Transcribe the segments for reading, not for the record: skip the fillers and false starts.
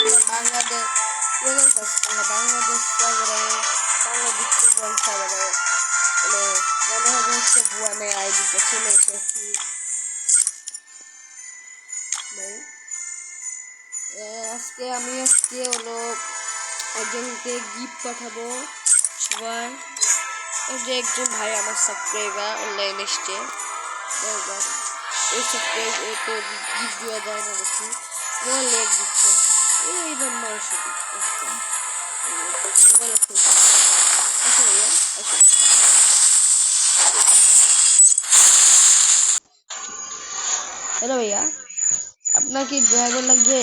বাংলাদেশ বাংলাদেশ সার্ভারে বাংলাদেশ ফুটবল সার্ভারে মনে হবে হচ্ছে বুয়ানে আইডিতে চলে এসেছি। আজকে হলো একজনকে গিফট পাঠাবো। সবাই এই যে একজন ভাই আমার সাবস্ক্রাইবার অনলাইন এসছে, ওই সাবস্ক্রাইব তো গিফট দেওয়া যায় না দেখি মোবাইল লেগ দিচ্ছে এই নাম্বার সাথে মোবাইল খুলছে। আচ্ছা ভাইয়া আচ্ছা হ্যালো ভাইয়া, আপনার কি ড্রাইভার লাগবে?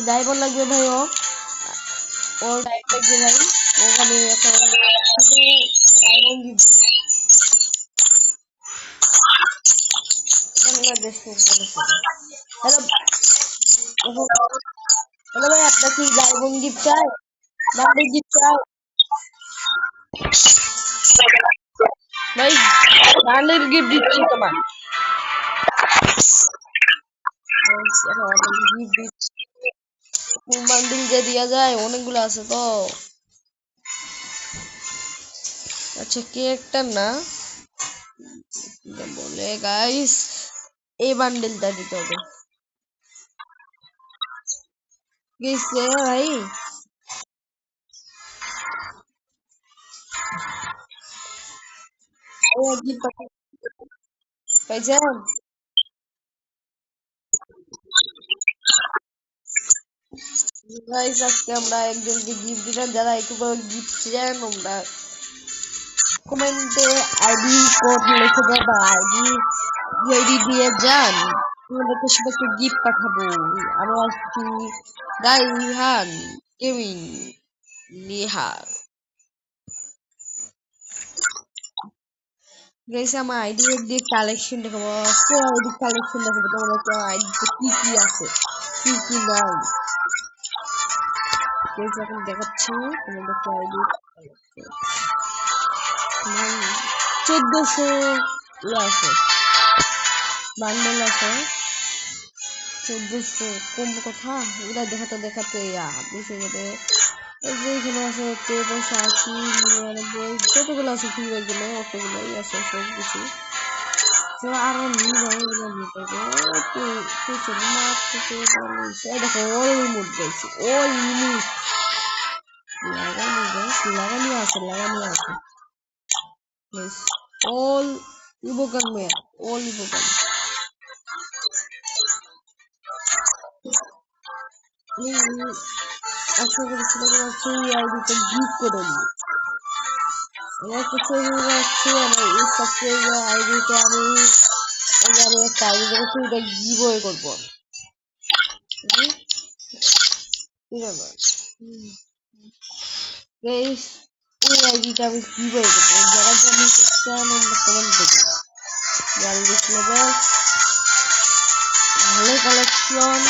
ড্রাইভার লাগবে ভাই, ওর ড্রাইভার লাগবে ভাই। ওখানে এখন বাংলাদেশ হ্যালো হ্যালো ভাই, আপনার কি ড্রাইভিং গিফট চাই? বার্থডে গিফট চাই ভাই? বার্থডে গিফট দিচ্ছি তোমার, গিফট দিচ্ছি। বান্ডিল যে দেওয়া যায় অনেকগুলো আছে তো। আচ্ছা কেকটা না বলে গাইস এই বান্ডেলটা দিতে হবে ভাই। পাইছেন গাইস? আজকে আমরা একজনকে গিফট দিলাম, যারা একটু গিফট চান আমরা কমেন্টে আইডি কোড লিখে দেন বা আইডি দিয়ে যান, তোমাদেরকে সবাইকে গিফট পাঠাবো। আমি আসছি গাইহান কেমিন নিহার। গাইস আমার আইডি দিয়ে কালেকশন দেখাবো, আইডি কালেকশন দেখাবো তোমাদেরকে আইডিতে কি কি আছে কি কি নাই। গাইস এখন দেখাচ্ছি তোমাদেরকে আইডি 1400 আছে বান্ডেল আছে 1400 কম কথা, এটা দেখাতে দেখাতে বেশি যাবে। এই যে এখানে আছে 380 99 যতগুলো আছে ফিঙ্গার গুলো অতগুলোই আছে সব কিছু। তো আরো নিয়ে এগুলো নিতে দেখো ওই মুড গেছে ওই ইউনিক লাগানি আছে all ibukan ya all ibukan ini aku bersama আইডিতে গিফট করে দিই। আমার কিছু আছে আমার এই সাবস্ক্রাইবার আইডিতে আমি একটা আইডি করেছি, ওটা গিভওয়ে করবো। গাইস এই আইডিটা আমি গিভওয়ে করবো, যারা জানি চান কমেন্ট করবেন। ভালো কালেকশন